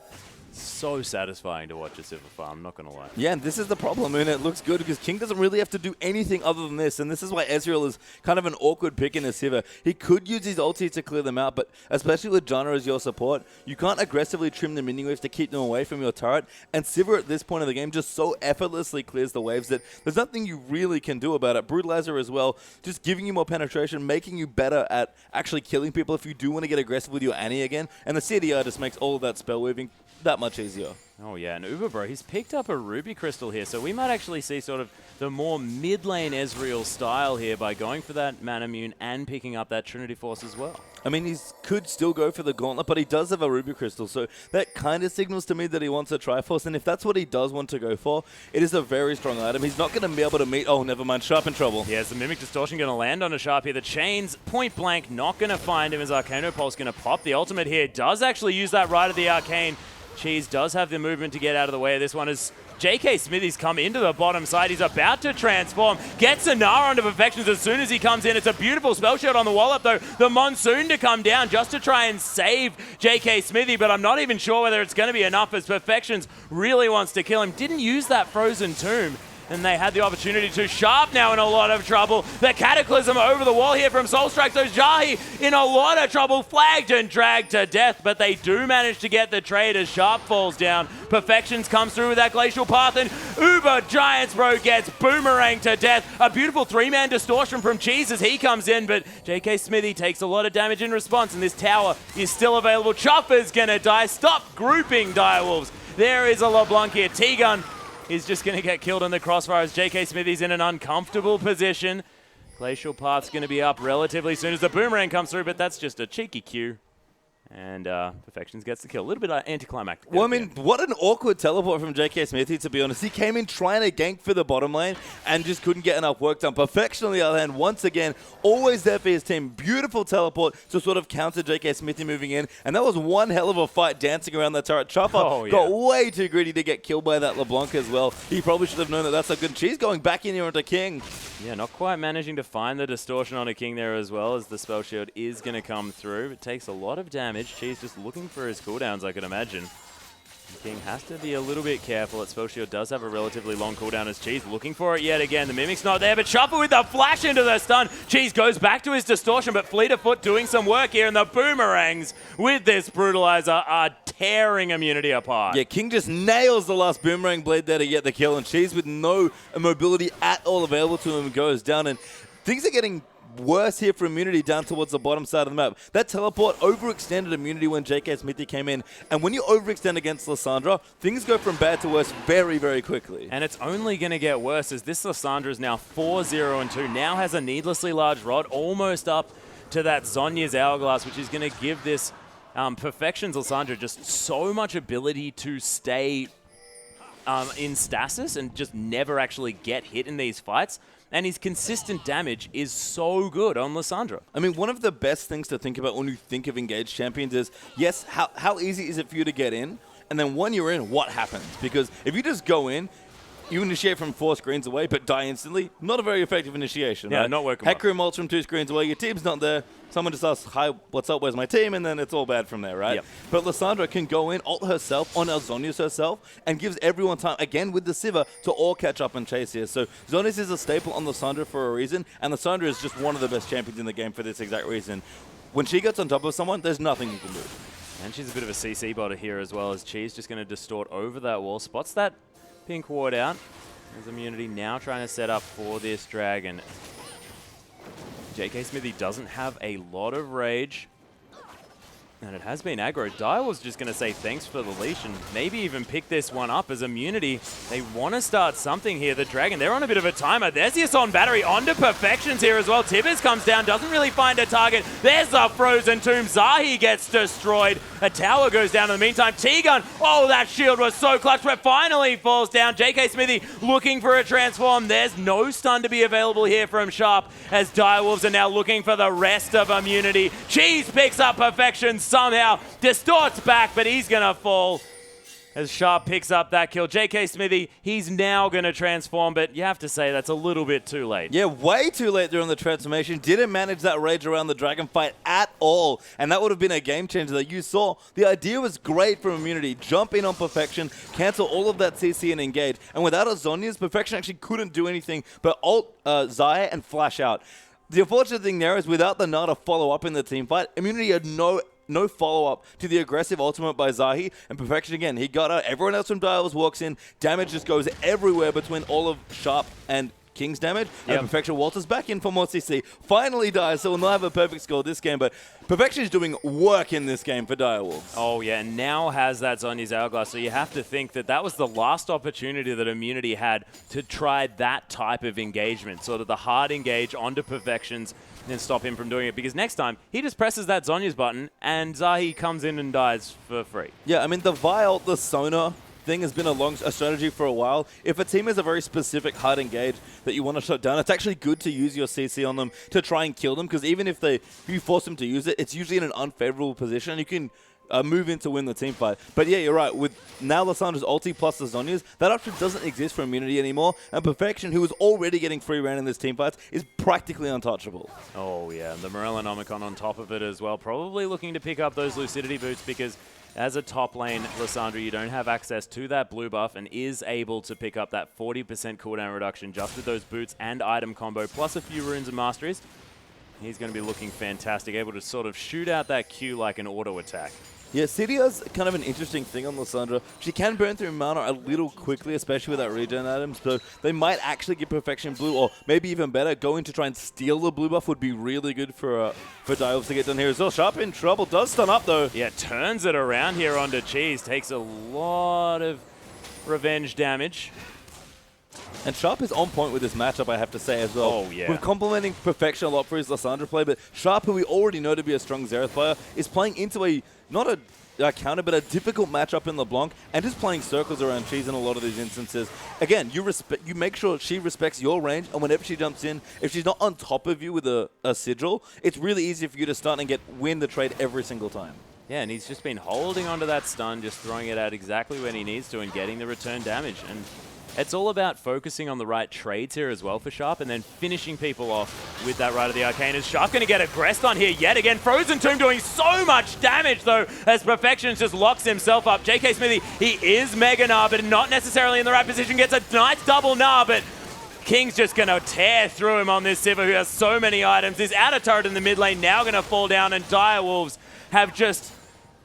So satisfying to watch a Sivir farm, not going to lie. Yeah, and this is the problem, and it looks good because King doesn't really have to do anything other than this, and this is why Ezreal is kind of an awkward pick in a Sivir. He could use his ulti to clear them out, but especially with Janna as your support, you can't aggressively trim the minion waves to keep them away from your turret, and Sivir at this point of the game just so effortlessly clears the waves that there's nothing you really can do about it. Brutalizer as well, just giving you more penetration, making you better at actually killing people if you do want to get aggressive with your Annie again, and the CDR just makes all of that spell weaving that much easier. Oh yeah, and Uber Bro, he's picked up a Ruby Crystal here, so we might actually see sort of the more mid-lane Ezreal style here by going for that Manamune and picking up that Trinity Force as well. I mean, he could still go for the Gauntlet, but he does have a Ruby Crystal, so that kind of signals to me that he wants a Triforce, and if that's what he does want to go for, it is a very strong item. He's not going to be able to meet... Oh, never mind, Sharp in trouble. Yeah, is the Mimic Distortion going to land on a Sharp here? The Chains, point blank, not going to find him as Arcano Pulse going to pop. The ultimate here does actually use that right of the Arcane. Cheese does have the movement to get out of the way of this one as JK Smithy's come into the bottom side. He's about to transform. Gets a Nara onto Perfections as soon as he comes in. It's a beautiful spell shot on the wall up though. The Monsoon to come down just to try and save JK Smithy, but I'm not even sure whether it's going to be enough as Perfections really wants to kill him. Didn't use that Frozen Tomb. And they had the opportunity to. Sharp now in a lot of trouble. The Cataclysm over the wall here from Soul Strike. So Jahi in a lot of trouble, flagged and dragged to death, but they do manage to get the trade as Sharp falls down. Perfections comes through with that Glacial Path, and Uber Giants Bro gets boomeranged to death. A beautiful three-man distortion from Cheese as he comes in, but JK Smithy takes a lot of damage in response, and this tower is still available. Chopper's gonna die. Stop grouping Direwolves. There is a LeBlanc here. T-Gun is just going to get killed in the crossfire as JK Smithy's in an uncomfortable position. Glacial Path's going to be up relatively soon as the boomerang comes through, but that's just a cheeky Q. And Perfections gets the kill. A little bit anticlimactic. Well, I mean, what an awkward teleport from JK Smithy, to be honest. He came in trying to gank for the bottom lane and just couldn't get enough work done. Perfection, on the other hand, once again, always there for his team. Beautiful teleport to sort of counter JK Smithy moving in. And that was one hell of a fight dancing around the turret. Chopper got way too greedy to get killed by that LeBlanc as well. He probably should have known that that's a good... She's going back in here onto King. Yeah, not quite managing to find the distortion on a King there as well, as the spell shield is going to come through. It takes a lot of damage. Cheese just looking for his cooldowns, I could imagine. King has to be a little bit careful. That spell shield does have a relatively long cooldown as Cheese looking for it yet again. The Mimic's not there, but Chopper with the flash into the stun. Cheese goes back to his distortion, but Fleet of Foot doing some work here, and the boomerangs with this Brutalizer are tearing Immunity apart. Yeah, King just nails the last boomerang blade there to get the kill, and Cheese with no mobility at all available to him goes down, and things are getting worse here for Immunity down towards the bottom side of the map. That teleport overextended Immunity when JK Smithy came in, and when you overextend against Lissandra, things go from bad to worse very, very quickly. And it's only going to get worse as this Lissandra is now 4-0-2, now has a needlessly large rod, almost up to that Zhonya's Hourglass, which is going to give this Perfections Lissandra just so much ability to stay in stasis and just never actually get hit in these fights. And his consistent damage is so good on Lissandra. I mean, one of the best things to think about when you think of engaged champions is, yes, how easy is it for you to get in? And then when you're in, what happens? Because if you just go in, you initiate from 4 screens away, but die instantly. Not a very effective initiation. Yeah, right? not working. Hecarim ults from 2 screens away. Your team's not there. Someone just asks, "Hi, what's up? Where's my team?" And then it's all bad from there, right? Yep. But Lissandra can go in, ult herself on our Zhonya's herself, and gives everyone time again with the Sivir to all catch up and chase here. So Zhonya's is a staple on Lissandra for a reason, and Lissandra is just one of the best champions in the game for this exact reason. When she gets on top of someone, there's nothing you can do. And she's a bit of a CC botter here as well, as Cheese just going to distort over that wall. Spots that pink ward out. There's Immunity now trying to set up for this dragon. JK Smithy doesn't have a lot of rage. And it has been aggro. Dire was just going to say thanks for the leash and maybe even pick this one up as Immunity. They want to start something here. The Dragon, they're on a bit of a timer. There's the Assault Battery onto Perfections here as well. Tibbers comes down, doesn't really find a target. There's a Frozen Tomb. Zahi gets destroyed. A tower goes down in the meantime. T-Gun, oh, that shield was so clutch, but finally falls down. JK Smithy looking for a transform. There's no stun to be available here from Sharp as Direwolves are now looking for the rest of Immunity. Cheese picks up Perfections. Somehow distorts back, but he's going to fall as Sharp picks up that kill. JK Smithy, he's now going to transform, but you have to say that's a little bit too late. Yeah, way too late during the transformation. Didn't manage that rage around the Dragon fight at all, and that would have been a game changer that you saw. The idea was great from Immunity. Jump in on Perfection, cancel all of that CC and engage, and without Ozonia's, Perfection actually couldn't do anything but ult Xayah and flash out. The unfortunate thing there is without the Nada follow up in the team fight, Immunity had no follow-up to the aggressive ultimate by Zahi, and Perfection again. He got out. Everyone else from Dials walks in. Damage just goes everywhere between all of Sharp and King's damage. And Perfection waltzes back in for more CC. Finally dies, so we'll not have a perfect score this game, but Perfection is doing work in this game for Direwolves. Oh yeah, and now has that Zhonya's Hourglass, so you have to think that that was the last opportunity that Immunity had to try that type of engagement, sort of the hard engage onto Perfections, and stop him from doing it, because next time he just presses that Zhonya's button and Zahi comes in and dies for free. Yeah, I mean, the Vile, the Sona thing has been a strategy for a while. If a team has a very specific hard engage that you want to shut down, it's actually good to use your CC on them to try and kill them, because even if you force them to use it, it's usually in an unfavorable position, and you can move in to win the team fight. But yeah, you're right. With now Lissandra's ulti plus the Zhonya's, that option doesn't exist for Immunity anymore. And Perfection, who is already getting free reign in this team fights, is practically untouchable. Oh yeah, the Morellonomicon on top of it as well. Probably looking to pick up those Lucidity boots, because as a top lane Lissandra, you don't have access to that blue buff and is able to pick up that 40% cooldown reduction just with those boots and item combo, plus a few runes and masteries. He's going to be looking fantastic, able to sort of shoot out that Q like an auto attack. Yeah, Cydia's kind of an interesting thing on Lissandra. She can burn through mana a little quickly, especially with that regen item, so they might actually get Perfection Blue, or maybe even better, going to try and steal the blue buff would be really good for Direwolves to get done here as well. Sharp in trouble, does stun up though. Yeah, turns it around here onto Cheese, takes a lot of revenge damage. And Sharp is on point with this matchup, I have to say, as well. Oh, yeah. We're complimenting Perfection a lot for his Lissandra play, but Sharp, who we already know to be a strong Xerath player, is playing into not a counter, but a difficult matchup in LeBlanc, and just playing circles around Cheese in a lot of these instances. Again, you make sure she respects your range, and whenever she jumps in, if she's not on top of you with a sigil, it's really easy for you to stun and win the trade every single time. Yeah, and he's just been holding onto that stun, just throwing it out exactly when he needs to and getting the return damage. And it's all about focusing on the right trades here as well for Sharp, and then finishing people off with that Rite of the Arcane. Is Sharp going to get aggressed on here yet again? Frozen Tomb doing so much damage, though, as Perfections just locks himself up. JK Smithy, he is Mega Gnar, but not necessarily in the right position. Gets a nice double Gnar, but King's just going to tear through him on this Sivir, who has so many items. This outer turret in the mid lane now going to fall down, and Direwolves have just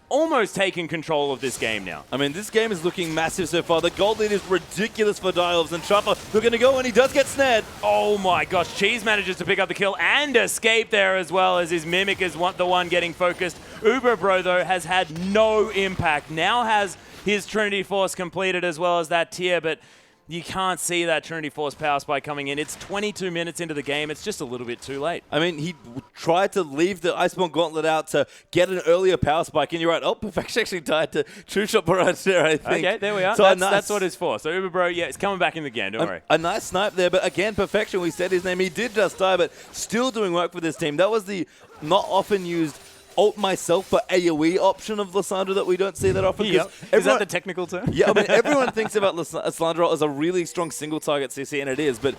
almost taken control of this game now. I mean, this game is looking massive so far. The gold lead is ridiculous for Direwolves, and Sharper looking to go, and he does get snared. Oh my gosh, Cheese manages to pick up the kill and escape there as well, as his Mimic is the one getting focused. Uber Bro, though, has had no impact. Now has his Trinity Force completed as well as that tier, but you can't see that Trinity Force power spike coming in. It's 22 minutes into the game. It's just a little bit too late. I mean, he tried to leave the Iceborne Gauntlet out to get an earlier power spike, and you're right. Oh, Perfection actually died to True Shot Barrage there, I think. Okay, there we are. So that's what it's for. So Uber Bro, yeah, it's coming back in the game. Don't worry. A nice snipe there, but again, Perfection, we said his name. He did just die, but still doing work for this team. That was the not often used ult myself for AoE option of Lissandra that we don't see that often. Yep. Is that the technical term? Yeah, I mean, everyone thinks about Lissandra as a really strong single target CC, and it is, but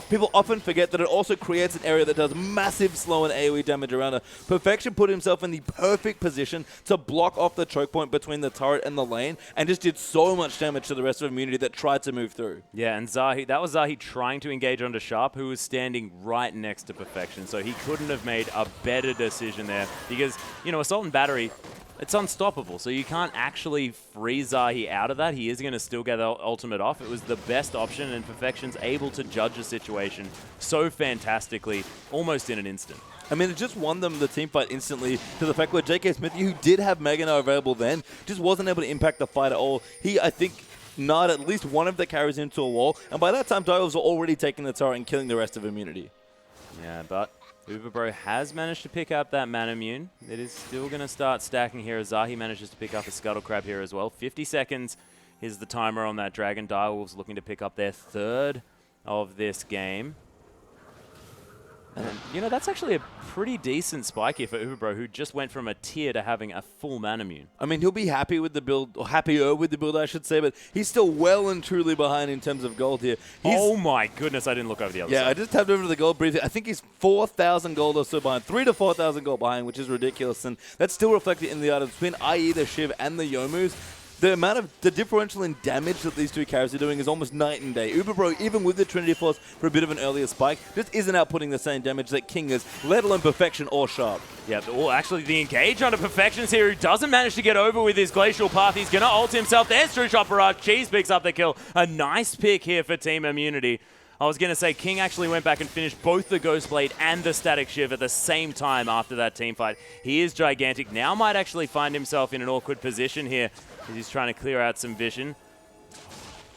people often forget that it also creates an area that does massive slow and AoE damage around her. Perfection put himself in the perfect position to block off the choke point between the turret and the lane, and just did so much damage to the rest of the immunity that tried to move through. Yeah, and Zahi, that was Zahi trying to engage onto Sharp, who was standing right next to Perfection, so he couldn't have made a better decision there, because, you know, Assault and Battery, it's unstoppable, so you can't actually free Zahi out of that. He is going to still get the ultimate off. It was the best option, and Perfection's able to judge the situation so fantastically, almost in an instant. I mean, it just won them the team fight instantly to the fact where J.K. Smithy, who did have Mega Gnar available then, just wasn't able to impact the fight at all. He, I think, gnarred at least one of the carries into a wall, and by that time, Direwolves were already taking the turret and killing the rest of Immunity. Yeah, but Uberbro has managed to pick up that Manamune. It is still going to start stacking here as Zahi manages to pick up a Scuttle Crab here as well. 50 seconds is the timer on that Dragon. Direwolves looking to pick up their third of this game. And, you know, that's actually a pretty decent spike here for Uberbro, who just went from a tier to having a full Manamune. I mean, he'll be happy with the build, or happier with the build, I should say, but he's still well and truly behind in terms of gold here. Oh my goodness, I didn't look over the other side. Yeah, I just tapped over to the gold briefly. I think he's 4,000 gold or so behind, 3,000 to 4,000 gold behind, which is ridiculous, and that's still reflected in the items between, i.e. the Shiv and the Yomus. The differential in damage that these two carries are doing is almost night and day. Uberbro, even with the Trinity Force for a bit of an earlier spike, just isn't outputting the same damage that King is, let alone Perfection or Sharp. Yeah, well, actually, the engage under Perfections here, who doesn't manage to get over with his Glacial Path. He's going to ult himself. There's True Shot Barrage. Cheese picks up the kill. A nice pick here for Team Immunity. I was going to say, King actually went back and finished both the Ghost Blade and the Static Shiv at the same time after that team fight. He is gigantic. Now might actually find himself in an awkward position here as he's trying to clear out some vision.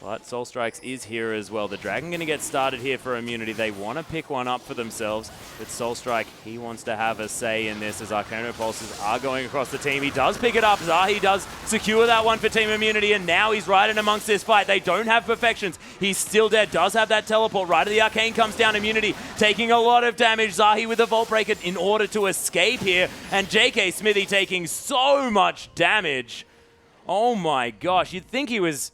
But Soul Strikes is here as well. The Dragon going to get started here for Immunity. They want to pick one up for themselves. But Soul Strike, he wants to have a say in this as Arcano Pulses are going across the team. He does pick it up. Zahi does secure that one for Team Immunity. And now he's right in amongst this fight. They don't have Perfections. He's still dead. Does have that teleport. Right of the Arcane comes down. Immunity taking a lot of damage. Zahi with the Vault Breaker in order to escape here. And JK Smithy taking so much damage. Oh my gosh. You'd think he was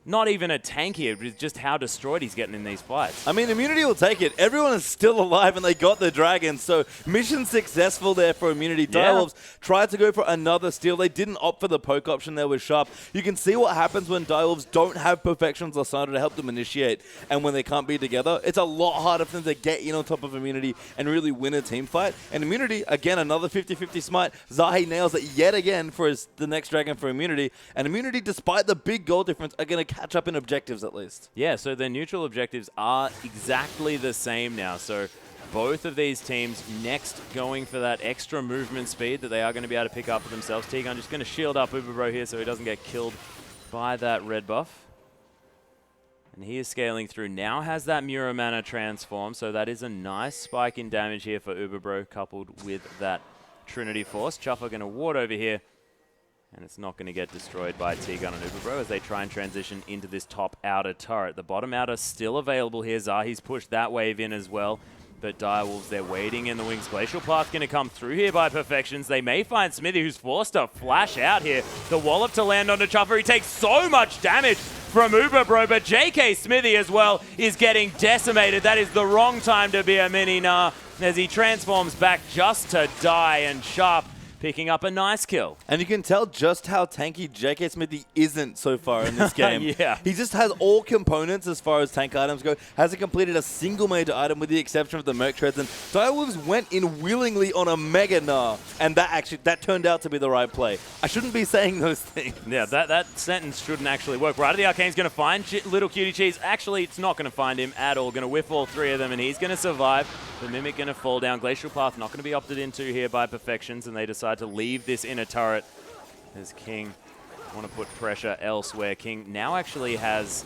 not even a tank here, but just how destroyed he's getting in these fights. I mean, Immunity will take it. Everyone is still alive and they got the Dragon, so mission successful there for Immunity. Direwolves tried to go for another steal. They didn't opt for the poke option there with Sharp. You can see what happens when Direwolves don't have Perfections or Sandra to help them initiate, and when they can't be together, it's a lot harder for them to get in on top of Immunity and really win a team fight. And Immunity, again, another 50-50 smite. Zahi nails it yet again for the next Dragon for Immunity, and Immunity, despite the big goal difference, are going to catch up in objectives at least. Yeah, so their neutral objectives are exactly the same now. So both of these teams next going for that extra movement speed that they are going to be able to pick up for themselves. Tegon just going to shield up Uberbro here so he doesn't get killed by that red buff. And he is scaling through. Now has that Muramana transform, so that is a nice spike in damage here for Uberbro coupled with that Trinity Force. Chuffer going to ward over here. And it's not going to get destroyed by T-Gun and Uberbro as they try and transition into this top outer turret. The bottom outer still available here. Zahi's pushed that wave in as well. But Direwolves, they're waiting in the wings. Glacial Path going to come through here by Perfections. They may find Smithy, who's forced to flash out here. The wallop to land onto Chuffer. He takes so much damage from Uberbro, but JK Smithy as well is getting decimated. That is the wrong time to be a mini-nah as he transforms back just to die, and Sharp picking up a nice kill. And you can tell just how tanky J.K. Smithy isn't so far in this game. Yeah. He just has all components as far as tank items go. Hasn't completed a single major item with the exception of the Merc Treads. And Direwolves went in willingly on a Mega Gnar. And that turned out to be the right play. I shouldn't be saying those things. Yeah, that sentence shouldn't actually work. Right of the Arcane's going to find Little Cutie Cheese. Actually, it's not going to find him at all. Going to whiff all three of them, and he's going to survive. The Mimic going to fall down. Glacial Path not going to be opted into here by Perfections, and they decide to leave this inner turret as King want to put pressure elsewhere. King now actually has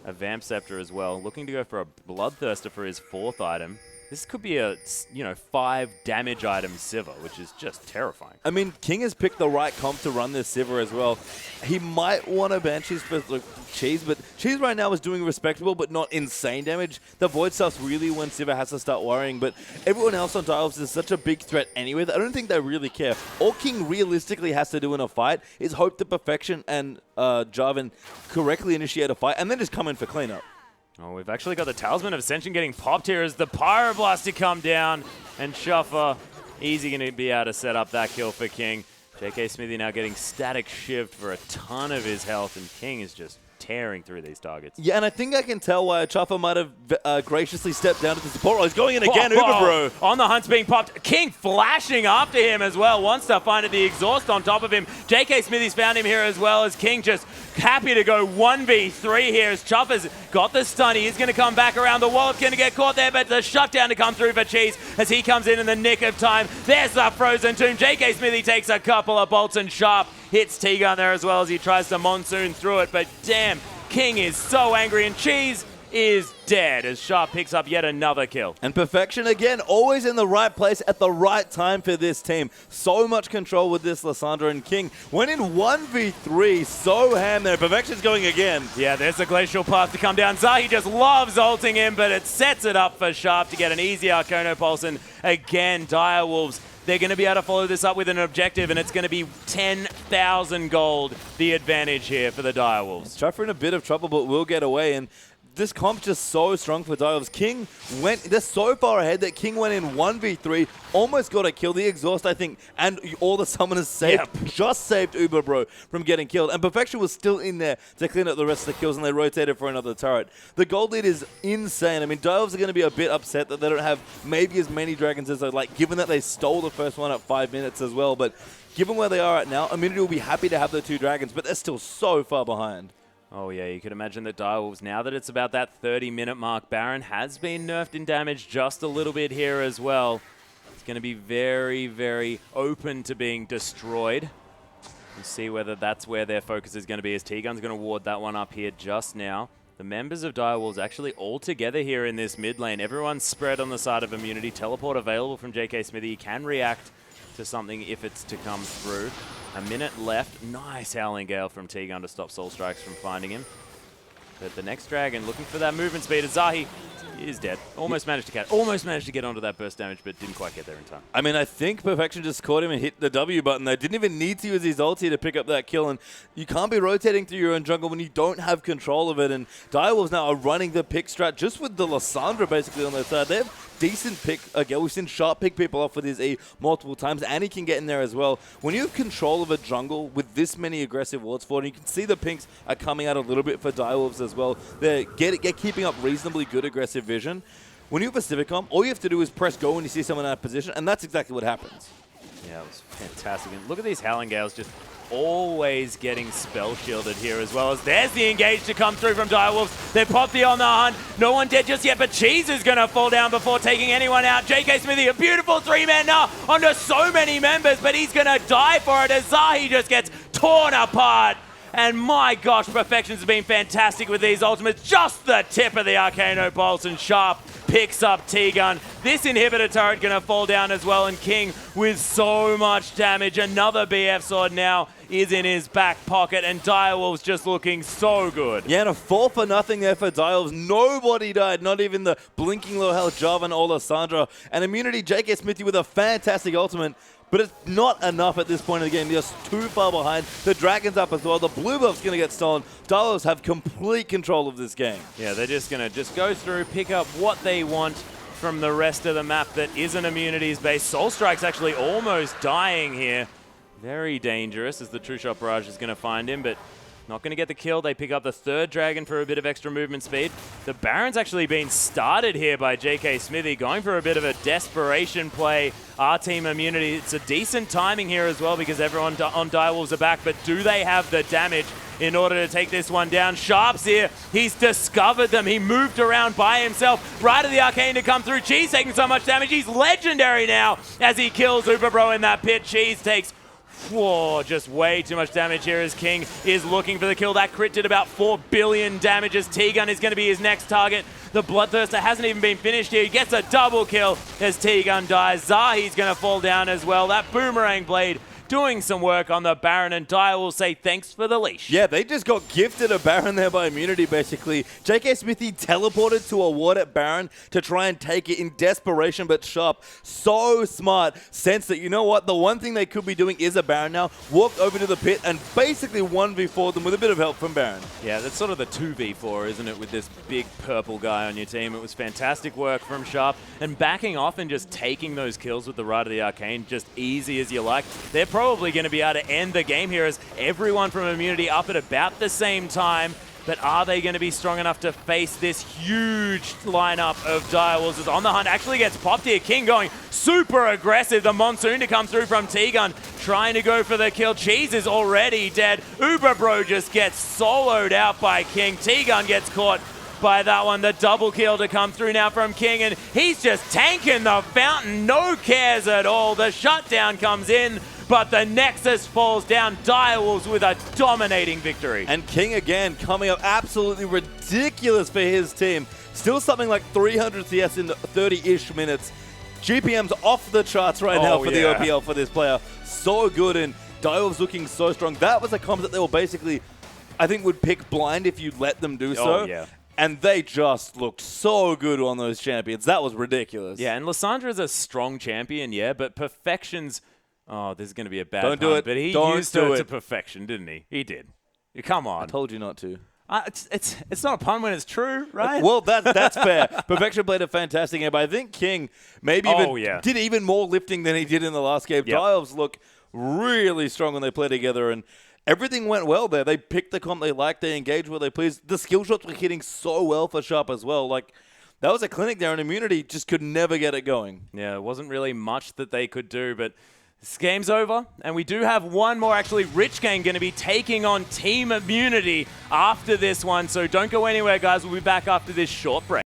a Vamp Scepter as well, looking to go for a Bloodthirster for his fourth item. This could be a, 5 damage item Sivir, which is just terrifying. I mean, King has picked the right comp to run this Sivir as well. He might want to ban Cheese for Cheese, but Cheese right now is doing respectable, but not insane damage. The Void stuff's really when Sivir has to start worrying, but everyone else on Direwolves is such a big threat anyway that I don't think they really care. All King realistically has to do in a fight is hope that Perfection and Jarvan correctly initiate a fight, and then just come in for cleanup. Oh, we've actually got the Talisman of Ascension getting popped here as the Pyroblaster come down, and Shuffer easy going to be able to set up that kill for King. JK Smithy now getting static shivved for a ton of his health, and King is just tearing through these targets. Yeah, and I think I can tell why Chuffer might have graciously stepped down to the support role. He's going in again, Uberbro. On the hunt's being popped. King flashing after him as well. Wants to find the exhaust on top of him. JK Smithy's found him here as well, as King just happy to go 1v3 here as Chuffer's got the stun. He is going to come back around the wall. It's going to get caught there, but the shutdown to come through for Cheese as he comes in the nick of time. There's the Frozen Tomb. JK Smithy takes a couple of bolts and Sharp hits T-Gun there as well as he tries to monsoon through it, but damn, King is so angry, and Cheese is dead as Sharp picks up yet another kill. And Perfection again, always in the right place at the right time for this team. So much control with this Lissandra, and King went in 1v3, so ham there. Perfection's going again. Yeah, there's a glacial path to come down. Zahi just loves ulting him, but it sets it up for Sharp to get an easy Arcano Pulse, and again, Direwolves, they're going to be able to follow this up with an objective, and it's going to be 10,000 gold, the advantage here for the Direwolves. Chuffer in a bit of trouble, but will get away, and this comp's just so strong for Direwolves. King they're so far ahead that King went in 1v3, almost got a kill. The exhaust, I think, and all the summoners saved, just saved Uberbro from getting killed. And Perfection was still in there to clean up the rest of the kills, and they rotated for another turret. The gold lead is insane. I mean, Direwolves are going to be a bit upset that they don't have maybe as many dragons as they'd like, given that they stole the first one at 5 minutes as well. But given where they are at now, Immunity will be happy to have the 2 dragons, but they're still so far behind. Oh yeah, you could imagine that Direwolves, now that it's about that 30-minute mark, Baron has been nerfed in damage just a little bit here as well. It's going to be very, very open to being destroyed. We'll see whether that's where their focus is going to be, as T-Gun's going to ward that one up here just now. The members of Direwolves actually all together here in this mid lane. Everyone's spread on the side of Immunity. Teleport available from JK Smithy. He can react to something if it's to come through. A minute left. Nice Howling Gale from T-Gun to stop Soul Strikes from finding him. But the next dragon looking for that movement speed. Zahi is dead. Almost managed to catch. Almost managed to get onto that burst damage, but didn't quite get there in time. I mean, I think Perfection just caught him and hit the W button. They didn't even need to use his ulti to pick up that kill, and you can't be rotating through your own jungle when you don't have control of it. And Direwolves now are running the pick strat just with the Lissandra basically on their side. They have decent pick. Again, we've seen Sharp pick people off with his E multiple times, and he can get in there as well. When you have control of a jungle with this many aggressive wards for it, you can see the pinks are coming out a little bit for Direwolves as well. They're keeping up reasonably good aggressive vision. When you have a Civicom, all you have to do is press go when you see someone in that position, and that's exactly what happens. Yeah, it was fantastic. And look at these Howling Gales just always getting spell shielded here, as well as there's the engage to come through from Direwolves. They pop the on the hunt. No one dead just yet, but Cheese is going to fall down before taking anyone out. JK Smithy, a beautiful 3-man now onto so many members, but he's going to die for it as Zahi just gets torn apart. And my gosh, Perfection's been fantastic with these ultimates. Just the tip of the Arcano Pulse, and Sharp picks up T-Gun. This inhibitor turret going to fall down as well, and King with so much damage. Another BF sword now is in his back pocket, and Direwolves just looking so good. Yeah, and a 4-for-0 there for Direwolves. Nobody died, not even the blinking low health Jarvan or Lissandra. And Immunity, JK Smithy with a fantastic ultimate. But it's not enough at this point in the game. They're just too far behind. The Dragon's up as well. The blue buff's going to get stolen. Direwolves have complete control of this game. Yeah, they're just going to go through, pick up what they want from the rest of the map that isn't Immunity's base. Soul Strike's actually almost dying here. Very dangerous as the True Shot Barrage is going to find him, but not going to get the kill. They pick up the 3rd dragon for a bit of extra movement speed. The Baron's actually been started here by JK Smithy, going for a bit of a desperation play. Our team Immunity, it's a decent timing here as well because everyone on Direwolves are back, but do they have the damage in order to take this one down? Sharp's here. He's discovered them. He moved around by himself. Right of the Arcane to come through. Cheese taking so much damage. He's legendary now as he kills Uberbro in that pit. Cheese takes just way too much damage here as King is looking for the kill. That crit did about 4 billion damage as T-Gun is going to be his next target. The Bloodthirster hasn't even been finished here. He gets a double kill as T-Gun dies. Zahi's going to fall down as well. That Boomerang Blade doing some work on the Baron, and Dyer will say thanks for the leash. Yeah, they just got gifted a Baron there by Immunity, basically. JK Smithy teleported to a ward at Baron to try and take it in desperation, but Sharp, so smart, sensed that, you know what, the one thing they could be doing is a Baron now, walked over to the pit and basically 1v4 them with a bit of help from Baron. Yeah, that's sort of the 2v4, isn't it, with this big purple guy on your team. It was fantastic work from Sharp, and backing off and just taking those kills with the Rite of the Arcane, just easy as you like. They're probably going to be able to end the game here as everyone from Immunity up at about the same time. but are they going to be strong enough to face this huge lineup of Direwolves? Is on the hunt, actually gets popped here. King going super aggressive. The Monsoon to come through from T-Gun, trying to go for the kill. Cheese is already dead. Uber Bro just gets soloed out by King. T-Gun gets caught by that one. The double kill to come through now from King, and he's just tanking the fountain. No cares at all. The shutdown comes in, but the Nexus falls down. Direwolves with a dominating victory. And King again coming up absolutely ridiculous for his team. Still something like 300 CS in 30-ish minutes. GPM's off the charts right now for the OPL for this player. So good, and Direwolves looking so strong. That was a comp that they were basically, I think, would pick blind if you let them do so. And they just looked so good on those champions. That was ridiculous. Yeah, and Lysandra is a strong champion, yeah, but Perfection's... Oh, this is going to be a bad Don't do it. But he Don't used do her it. to perfection, didn't he? He did. Come on. I told you not to. It's not a pun when it's true, right? Well, that's fair. Perfection played a fantastic game, but I think King maybe did even more lifting than he did in the last game. Direwolves look really strong when they play together, and everything went well there. They picked the comp they liked, they engaged where they pleased. The skill shots were hitting so well for Sharp as well. Like, that was a clinic there, and Immunity just could never get it going. Yeah, it wasn't really much that they could do, but this game's over, and we do have one more. Actually, Rich Gang going to be taking on Team Immunity after this one, so don't go anywhere, guys. We'll be back after this short break.